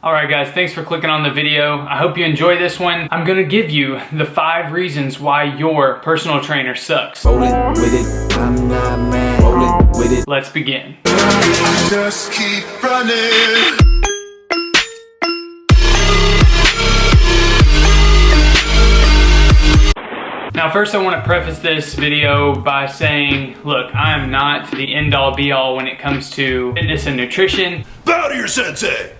Alright guys, thanks for clicking on the video. I hope you enjoy this one. I'm gonna give you the 5 reasons why your personal trainer sucks. Rollin' with it, I'm not mad. Rollin' with it. Let's begin. Just keep running. Now first I want to preface this video by saying, look, I am not the end-all be-all when it comes to fitness and nutrition. Bow to your sensei.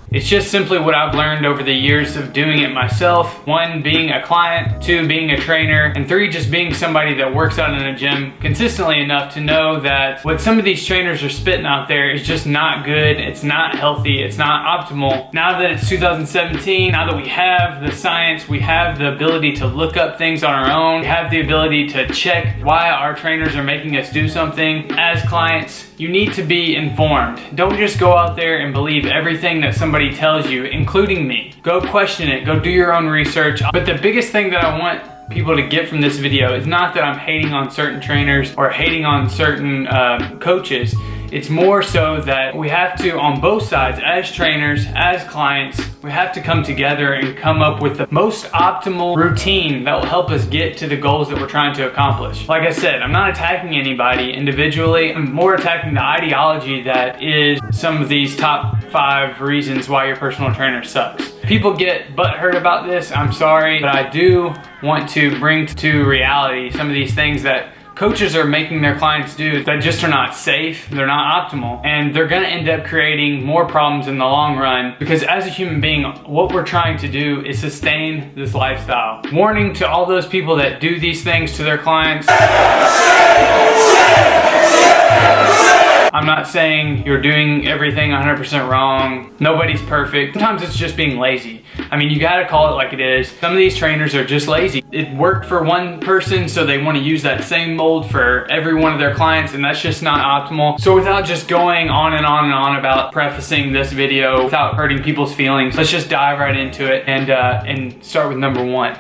It's just simply what I've learned over the years of doing it myself. 1, being a client, 2, being a trainer, and 3, just being somebody that works out in a gym consistently enough to know that what some of these trainers are spitting out there is just not good, it's not healthy, it's not optimal. Now that it's 2017, now that we have the science, we have the ability to look up things on our own, we have the ability to check why our trainers are making us do something. As clients, you need to be informed. Don't just go out there and believe everything that somebody tells you, including me. Go question it, go do your own research. But the biggest thing that I want people to get from this video is not that I'm hating on certain trainers or hating on certain coaches. It's more so that we have to, on both sides, as trainers, as clients, we have to come together and come up with the most optimal routine that will help us get to the goals that we're trying to accomplish. Like I said, I'm not attacking anybody individually. I'm more attacking the ideology that is some of these top 5 reasons why your personal trainer sucks. People get butthurt about this, I'm sorry, but I do want to bring to reality some of these things that coaches are making their clients do that just are not safe, they're not optimal, and they're gonna end up creating more problems in the long run because as a human being, what we're trying to do is sustain this lifestyle. Warning to all those people that do these things to their clients. I'm not saying you're doing everything 100% wrong. Nobody's perfect. Sometimes it's just being lazy. I mean, you gotta call it like it is. Some of these trainers are just lazy. It worked for one person, so they wanna use that same mold for every one of their clients, and that's just not optimal. So without just going on and on and on about prefacing this video, without hurting people's feelings, let's just dive right into it and start with number 1.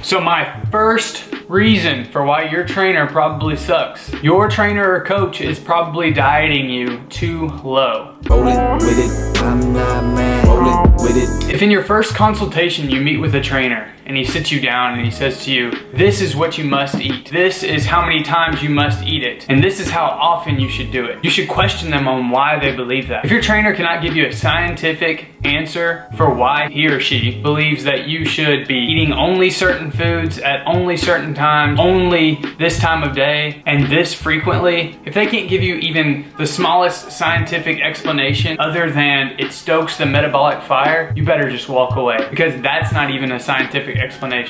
So my first reason for why your trainer probably sucks. Your trainer or coach is probably dieting you too low. Rollin' with it, I'm not mad. Rollin' with it. If in your first consultation you meet with a trainer and he sits you down and he says to you, this is what you must eat. This is how many times you must eat it. And this is how often you should do it. You should question them on why they believe that. If your trainer cannot give you a scientific answer for why he or she believes that you should be eating only certain foods at only certain times, only this time of day, and this frequently, if they can't give you even the smallest scientific explanation other than it stokes the metabolic fire, you better just walk away because that's not even a scientific explanation.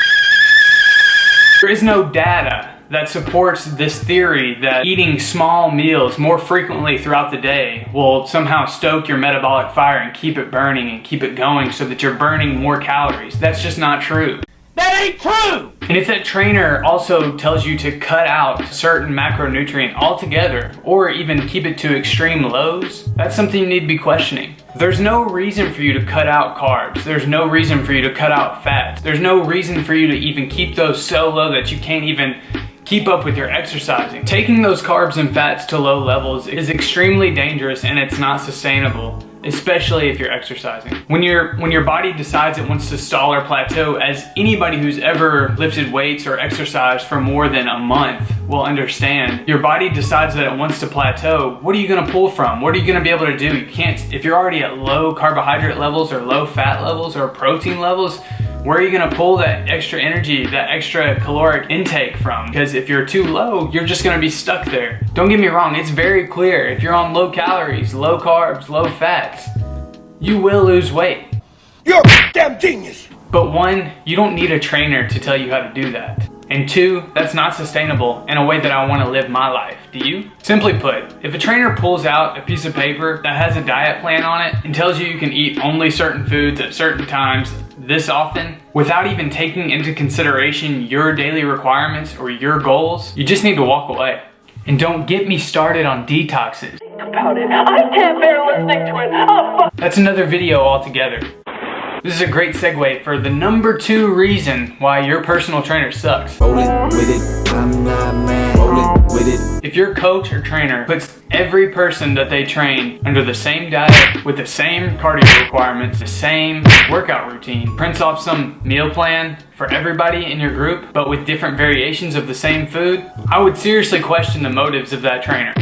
There is no data that supports this theory that eating small meals more frequently throughout the day will somehow stoke your metabolic fire and keep it burning and keep it going so that you're burning more calories. That's just not true. That ain't true! And if that trainer also tells you to cut out certain macronutrient altogether or even keep it to extreme lows, that's something you need to be questioning. There's no reason for you to cut out carbs. There's no reason for you to cut out fats. There's no reason for you to even keep those so low that you can't even keep up with your exercising. Taking those carbs and fats to low levels is extremely dangerous and it's not sustainable, especially if you're exercising. When your body decides it wants to stall or plateau, as anybody who's ever lifted weights or exercised for more than a month will understand, your body decides that it wants to plateau. What are you gonna pull from? What are you gonna be able to do? You can't, if you're already at low carbohydrate levels or low fat levels or protein levels, where are you gonna pull that extra energy, that extra caloric intake from? Because if you're too low, you're just gonna be stuck there. Don't get me wrong, it's very clear. If you're on low calories, low carbs, low fats, you will lose weight. You're a damn genius. But 1, you don't need a trainer to tell you how to do that. And 2, that's not sustainable in a way that I wanna live my life. Do you? Simply put, if a trainer pulls out a piece of paper that has a diet plan on it and tells you you can eat only certain foods at certain times this often, without even taking into consideration your daily requirements or your goals, you just need to walk away. And don't get me started on detoxes. About it. I can't bear listening to it. Oh, fuck. That's another video altogether. This is a great segue for the number 2 reason why your personal trainer sucks. Rollin' with it, I'm not mad. Rollin' with it. If your coach or trainer puts every person that they train under the same diet, with the same cardio requirements, the same workout routine, prints off some meal plan for everybody in your group, but with different variations of the same food, I would seriously question the motives of that trainer.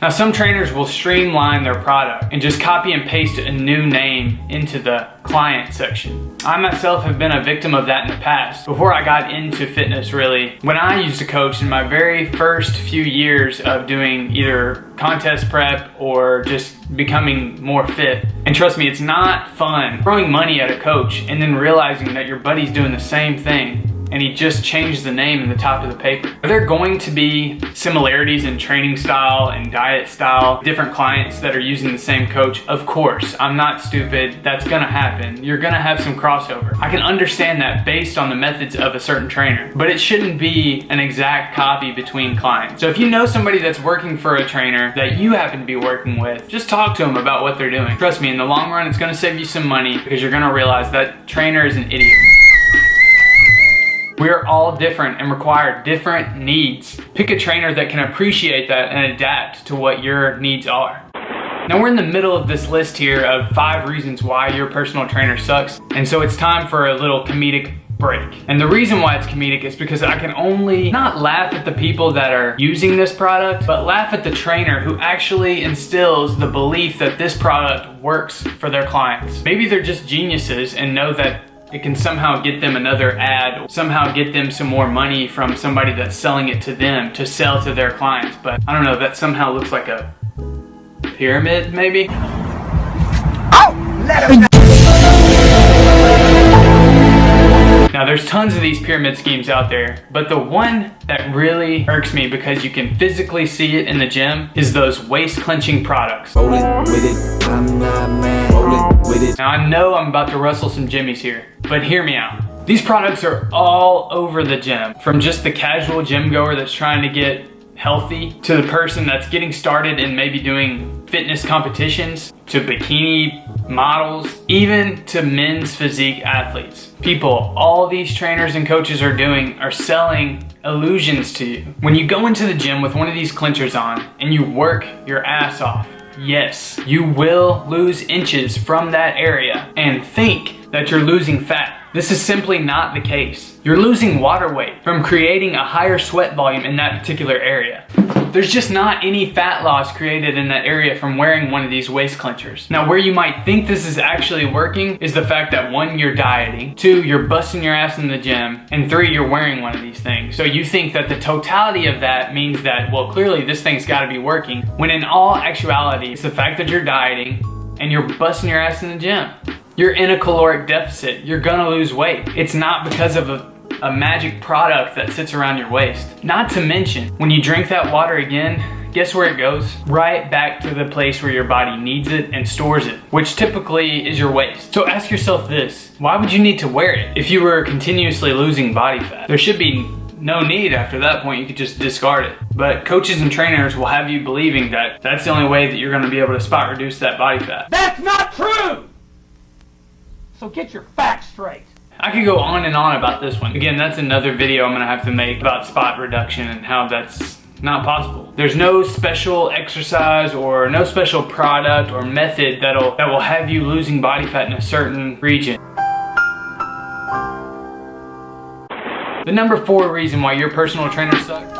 Now, some trainers will streamline their product and just copy and paste a new name into the client section. I myself have been a victim of that in the past. Before I got into fitness, really, when I used to coach in my very first few years of doing either contest prep or just becoming more fit. And trust me, it's not fun throwing money at a coach and then realizing that your buddy's doing the same thing and he just changed the name in the top of the paper. Are there going to be similarities in training style and diet style, different clients that are using the same coach? Of course, I'm not stupid. That's gonna happen. You're gonna have some crossover. I can understand that based on the methods of a certain trainer, but it shouldn't be an exact copy between clients. So if you know somebody that's working for a trainer that you happen to be working with, just talk to them about what they're doing. Trust me, in the long run, it's gonna save you some money because you're gonna realize that trainer is an idiot. We are all different and require different needs. Pick a trainer that can appreciate that and adapt to what your needs are. Now we're in the middle of this list here of 5 reasons why your personal trainer sucks, and so it's time for a little comedic break. And the reason why it's comedic is because I can only not laugh at the people that are using this product, but laugh at the trainer who actually instills the belief that this product works for their clients. Maybe they're just geniuses and know that it can somehow get them another ad, or somehow get them some more money from somebody that's selling it to them to sell to their clients. But I don't know, that somehow looks like a pyramid, maybe? Now there's tons of these pyramid schemes out there, but the one that really irks me because you can physically see it in the gym is those waist clenching products. Rollin' with it, I'm not mad. Rollin' with it. Now I know I'm about to rustle some jimmies here, but hear me out. These products are all over the gym, from just the casual gym goer that's trying to get healthy, to the person that's getting started and maybe doing fitness competitions, to bikini models, even to men's physique athletes. People, all these trainers and coaches are doing are selling illusions to you. When you go into the gym with one of these clenchers on and you work your ass off, yes, you will lose inches from that area and think that you're losing fat. This is simply not the case. You're losing water weight from creating a higher sweat volume in that particular area. There's just not any fat loss created in that area from wearing one of these waist clenchers. Now, where you might think this is actually working is the fact that 1, you're dieting, 2, you're busting your ass in the gym, and 3, you're wearing one of these things. So you think that the totality of that means that, well, clearly this thing's gotta be working, when in all actuality, it's the fact that you're dieting and you're busting your ass in the gym. You're in a caloric deficit. You're gonna lose weight. It's not because of a magic product that sits around your waist. Not to mention, when you drink that water again, guess where it goes? Right back to the place where your body needs it and stores it, which typically is your waist. So ask yourself this, why would you need to wear it if you were continuously losing body fat? There should be no need after that point. You could just discard it. But coaches and trainers will have you believing that that's the only way that you're gonna be able to spot reduce that body fat. That's not true! So get your facts straight. I could go on and on about this one. Again, that's another video I'm gonna have to make about spot reduction and how that's not possible. There's no special exercise or no special product or method that will have you losing body fat in a certain region. The number 4 reason why your personal trainer sucks